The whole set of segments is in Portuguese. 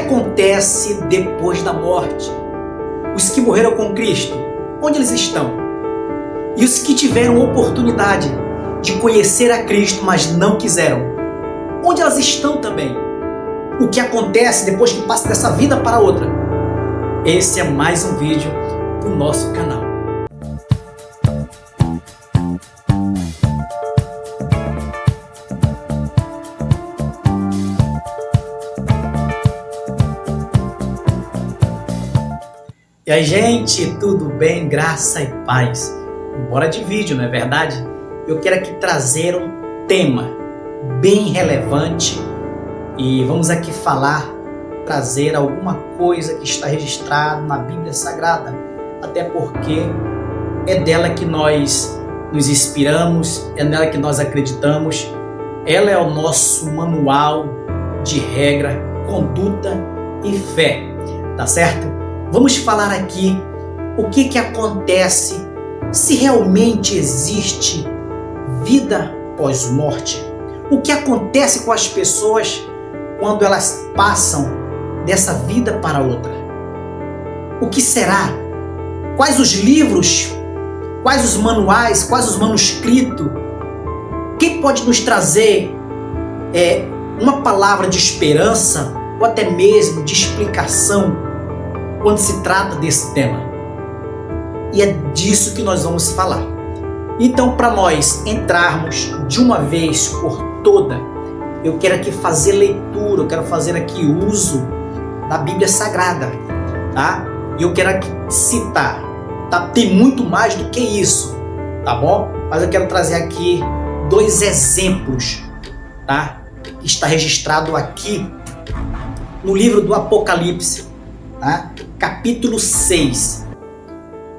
acontece depois da morte? Os que morreram com Cristo, onde eles estão? E os que tiveram oportunidade de conhecer a Cristo, mas não quiseram, onde elas estão também? O que acontece depois que passa dessa vida para outra? Esse é mais um vídeo do nosso canal. E aí, gente, tudo bem? Graça e paz. Bora de vídeo, não é verdade? Eu quero aqui trazer um tema bem relevante e vamos aqui trazer alguma coisa que está registrado na Bíblia Sagrada, até porque é dela que nós nos inspiramos, é nela que nós acreditamos, ela é o nosso manual de regra, conduta e fé, tá certo? Vamos falar aqui o que acontece se realmente existe vida pós-morte. O que acontece com as pessoas quando elas passam dessa vida para outra? O que será? Quais os livros? Quais os manuais? Quais os manuscritos? Quem pode nos trazer uma palavra de esperança ou até mesmo de explicação quando se trata desse tema? E é disso que nós vamos falar. Então, para nós entrarmos de uma vez por toda, eu quero aqui fazer leitura, eu quero fazer aqui uso da Bíblia Sagrada, tá? E eu quero aqui citar, tá? Tem muito mais do que isso, tá bom? Mas eu quero trazer aqui 2 exemplos, tá? Que está registrado aqui no livro do Apocalipse, tá? Capítulo 6,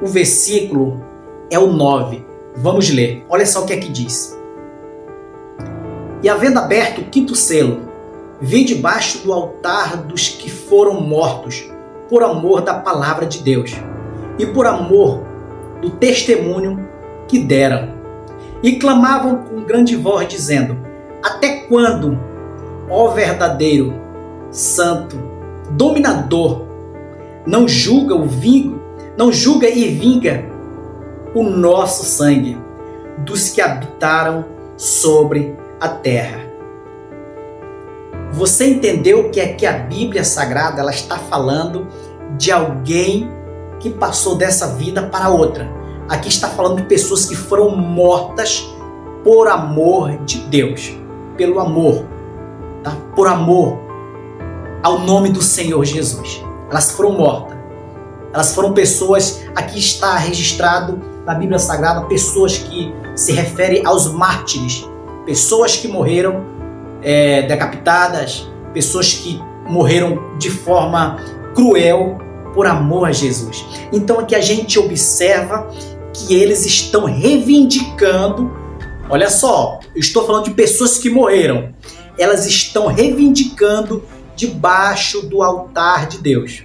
o versículo é o 9. Vamos ler, olha só o que é que diz. E havendo aberto o 5º selo, vi debaixo do altar dos que foram mortos por amor da palavra de Deus e por amor do testemunho que deram, e clamavam com grande voz dizendo: até quando, ó verdadeiro, santo, dominador, não julga e vinga o nosso sangue dos que habitaram sobre a terra. Você entendeu que aqui a Bíblia Sagrada ela está falando de alguém que passou dessa vida para outra. Aqui está falando de pessoas que foram mortas por amor de Deus, pelo amor, tá? Por amor ao nome do Senhor Jesus. Elas foram mortas. Elas foram pessoas, aqui está registrado na Bíblia Sagrada, pessoas que se referem aos mártires, pessoas que morreram decapitadas, pessoas que morreram de forma cruel por amor a Jesus. Então aqui a gente observa que eles estão reivindicando, olha só, eu estou falando de pessoas que morreram, elas estão reivindicando debaixo do altar de Deus.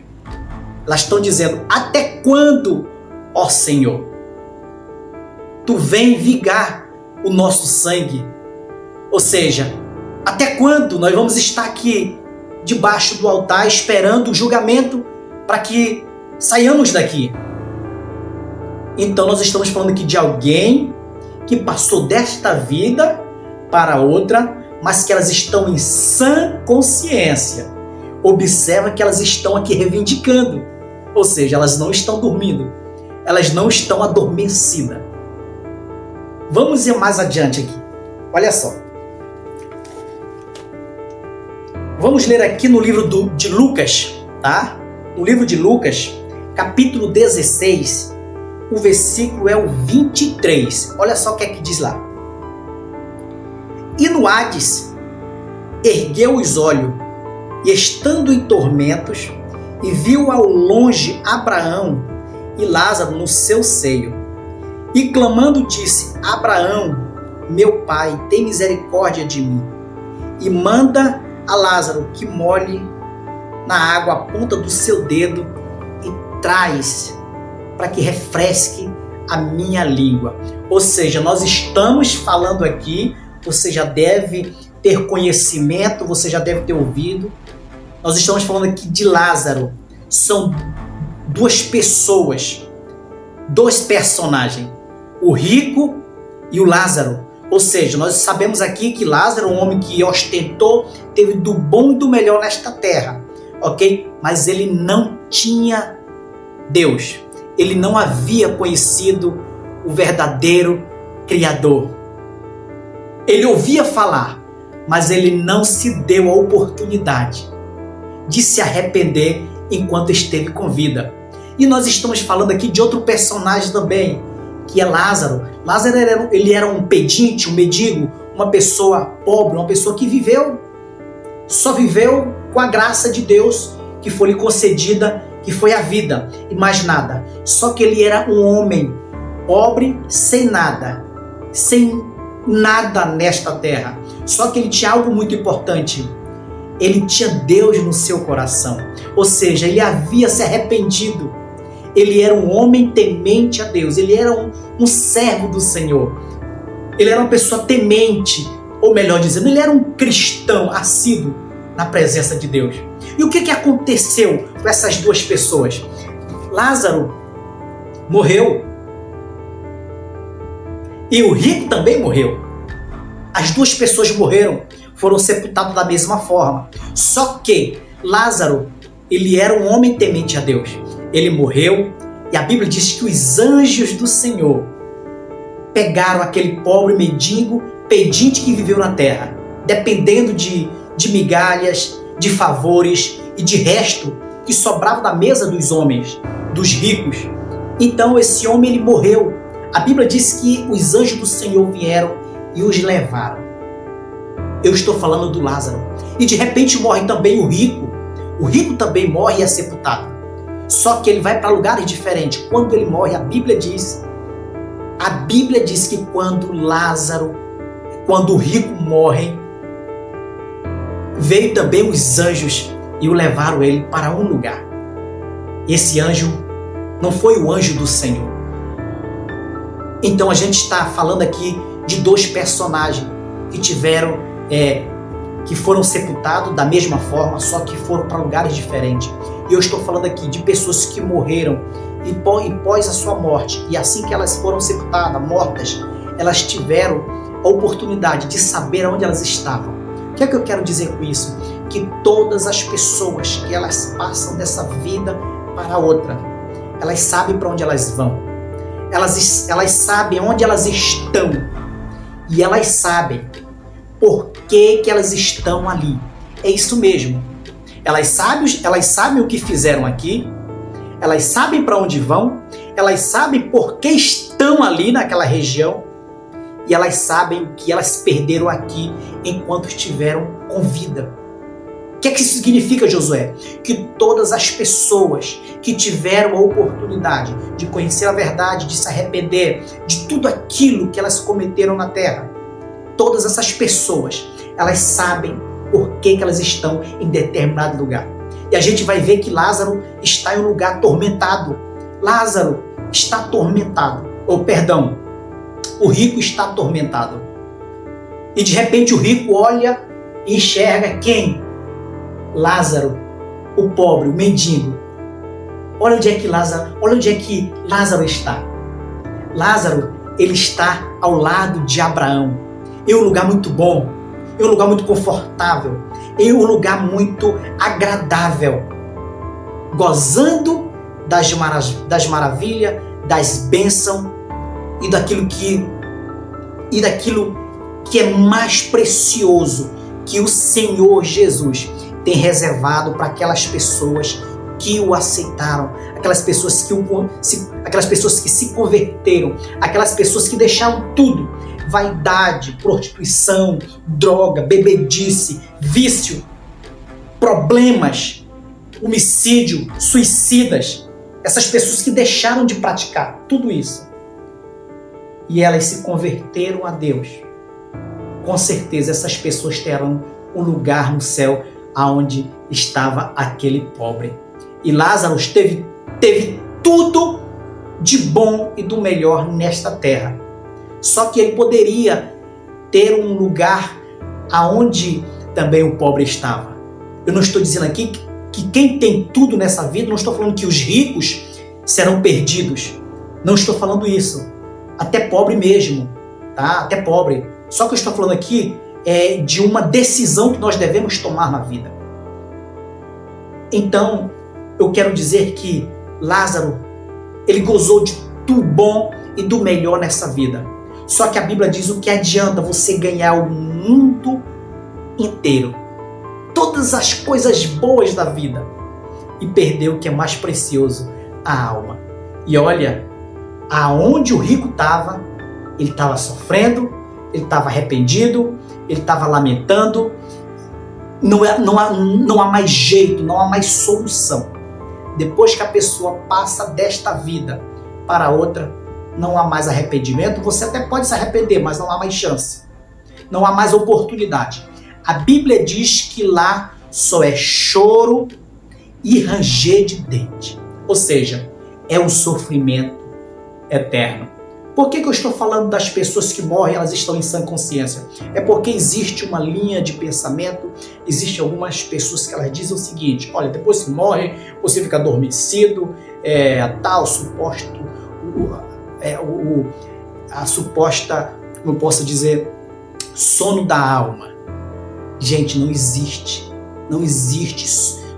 Elas estão dizendo: até quando, ó Senhor, tu vem vingar o nosso sangue? Ou seja, até quando nós vamos estar aqui debaixo do altar esperando o julgamento para que saiamos daqui? Então nós estamos falando aqui de alguém que passou desta vida para outra, mas que elas estão em sã consciência. Observa que elas estão aqui reivindicando. Ou seja, elas não estão dormindo. Elas não estão adormecidas. Vamos ir mais adiante aqui. Olha só. Vamos ler aqui no livro de Lucas, tá? No livro de Lucas, capítulo 16, o versículo é o 23. Olha só o que é que diz lá. E no Hades, ergueu os olhos, e estando em tormentos, e viu ao longe Abraão e Lázaro no seu seio. E clamando disse: Abraão, meu pai, tem misericórdia de mim, e manda a Lázaro que molhe na água a ponta do seu dedo e traz para que refresque a minha língua. Ou seja, nós estamos falando aqui, você já deve ter conhecimento, você já deve ter ouvido, Nós estamos falando aqui de Lázaro. São duas pessoas, dois personagens, o rico e o Lázaro. Ou seja, nós sabemos aqui que Lázaro, um homem que ostentou, teve do bom e do melhor nesta terra, ok? Mas ele não tinha Deus. Ele não havia conhecido o verdadeiro Criador. Ele ouvia falar, mas ele não se deu a oportunidade de se arrepender enquanto esteve com vida. E nós estamos falando aqui de outro personagem também, que é Lázaro. Lázaro ele era um pedinte, um mendigo, uma pessoa pobre, uma pessoa que só viveu com a graça de Deus que foi lhe concedida, que foi a vida e mais nada. Só que ele era um homem pobre, sem nada nesta terra. Só que ele tinha algo muito importante. Ele tinha Deus no seu coração. Ou seja, ele havia se arrependido. Ele era um homem temente a Deus. Ele era um servo do Senhor. Ele era uma pessoa temente, ou melhor dizendo, ele era um cristão assíduo na presença de Deus. E o que aconteceu com essas duas pessoas? Lázaro morreu. E o rico também morreu. As duas pessoas morreram, foram sepultados da mesma forma. Só que Lázaro, ele era um homem temente a Deus. Ele morreu e a Bíblia diz que os anjos do Senhor pegaram aquele pobre mendigo, pedinte que viveu na terra, dependendo de migalhas, de favores e de resto que sobrava da mesa dos homens, dos ricos. Então esse homem ele morreu. A Bíblia diz que os anjos do Senhor vieram e os levaram. Eu estou falando do Lázaro. E de repente morre também o rico. O rico também morre e é sepultado. Só que ele vai para lugares diferentes. Quando ele morre, a Bíblia diz que quando o rico morre, veio também os anjos e o levaram ele para um lugar. Esse anjo não foi o anjo do Senhor. Então a gente está falando aqui de dois personagens que foram sepultados da mesma forma, só que foram para lugares diferentes. E eu estou falando aqui de pessoas que morreram e pós a sua morte, e assim que elas foram sepultadas, mortas, elas tiveram a oportunidade de saber onde elas estavam. O que é que eu quero dizer com isso? Que todas as pessoas que elas passam dessa vida para outra, elas sabem para onde elas vão. Elas sabem onde elas estão. E elas sabem por que elas estão ali. É isso mesmo. Elas sabem o que fizeram aqui. Elas sabem para onde vão. Elas sabem por que estão ali naquela região. E elas sabem o que elas perderam aqui enquanto estiveram com vida. O que isso significa, Josué? Que todas as pessoas que tiveram a oportunidade de conhecer a verdade, de se arrepender de tudo aquilo que elas cometeram na terra, todas essas pessoas, elas sabem por que elas estão em determinado lugar. E a gente vai ver que Lázaro está em um lugar atormentado. Lázaro está atormentado. O rico está atormentado. E de repente o rico olha e enxerga quem? Lázaro, o pobre, o mendigo. Olha onde é que Lázaro está. Lázaro, ele está ao lado de Abraão. Em um lugar muito bom, em um lugar muito confortável, em um lugar muito agradável, gozando das maravilhas, das bênçãos e daquilo que é mais precioso que o Senhor Jesus tem reservado para aquelas pessoas que o aceitaram, aquelas pessoas que se converteram, aquelas pessoas que deixaram tudo, vaidade, prostituição, droga, bebedice, vício, problemas, homicídio, suicidas, essas pessoas que deixaram de praticar tudo isso e elas se converteram a Deus. Com certeza essas pessoas terão um lugar no céu aonde estava aquele pobre. E Lázaro teve tudo de bom e do melhor nesta terra. Só que ele poderia ter um lugar aonde também o pobre estava. Eu não estou dizendo aqui que quem tem tudo nessa vida, não estou falando que os ricos serão perdidos. Não estou falando isso. Até pobre mesmo, tá? Até pobre. Só que eu estou falando aqui de uma decisão que nós devemos tomar na vida. Então, eu quero dizer que Lázaro, ele gozou de tudo bom e do melhor nessa vida. Só que a Bíblia diz o que adianta você ganhar o mundo inteiro, todas as coisas boas da vida, e perder o que é mais precioso, a alma. E olha, aonde o rico estava, ele estava sofrendo, ele estava arrependido, ele estava lamentando. Não há mais jeito, não há mais solução. Depois que a pessoa passa desta vida para outra, não há mais arrependimento. Você até pode se arrepender, mas não há mais chance. Não há mais oportunidade. A Bíblia diz que lá só é choro e ranger de dente. Ou seja, é um sofrimento eterno. Por que eu estou falando das pessoas que morrem, elas estão em sã consciência? É porque existe uma linha de pensamento, existem algumas pessoas que elas dizem o seguinte: olha, depois que morre, você fica adormecido, tal suposto, a suposta, como eu posso dizer, sono da alma. Gente, não existe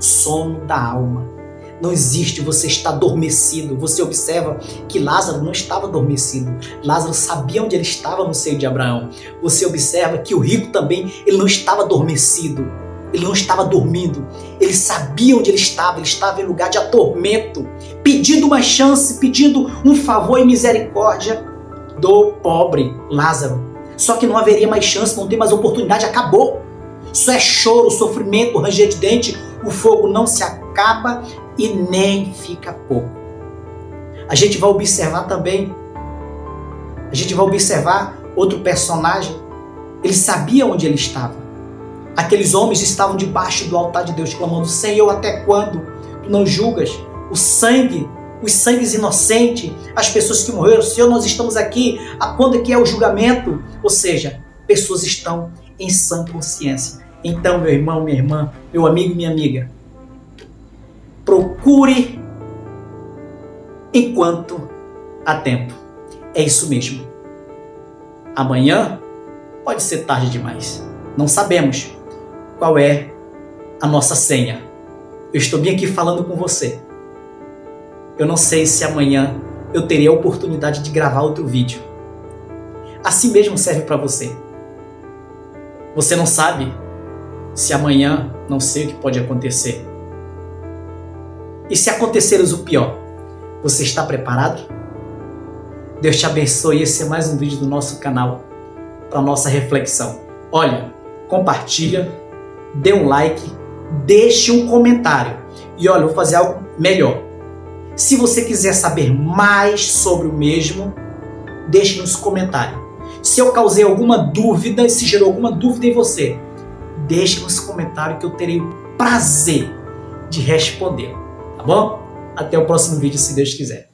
sono da alma. Não existe, você está adormecido. Você observa que Lázaro não estava adormecido. Lázaro sabia onde ele estava no seio de Abraão. Você observa que o rico também, ele não estava adormecido. Ele não estava dormindo. Ele sabia onde ele estava em lugar de atormento, pedindo uma chance, pedindo um favor e misericórdia do pobre Lázaro. Só que não haveria mais chance, não tem mais oportunidade, acabou. Só é choro, sofrimento, ranger de dente. O fogo não se acaba e nem fica pouco. A gente vai observar também, outro personagem. Ele sabia onde ele estava. Aqueles homens estavam debaixo do altar de Deus, clamando: Senhor, até quando tu não julgas os sangues inocentes, as pessoas que morreram? Senhor, nós estamos aqui, a quando é que é o julgamento? Ou seja, pessoas estão em sã consciência. Então, meu irmão, minha irmã, meu amigo e minha amiga, procure enquanto há tempo. É isso mesmo. Amanhã pode ser tarde demais. Não sabemos qual é a nossa senha. Eu estou bem aqui falando com você. Eu não sei se amanhã eu terei a oportunidade de gravar outro vídeo. Assim mesmo serve para você. Você não sabe se amanhã, não sei o que pode acontecer. E se aconteceres o pior, você está preparado? Deus te abençoe. Esse é mais um vídeo do nosso canal para nossa reflexão. Olha, compartilha, dê um like, deixe um comentário. E olha, eu vou fazer algo melhor. Se você quiser saber mais sobre o mesmo, deixe nos comentários. Se eu causei alguma dúvida, se gerou alguma dúvida em você, deixe nos comentários que eu terei o prazer de responder. Tá bom? Até o próximo vídeo, se Deus quiser.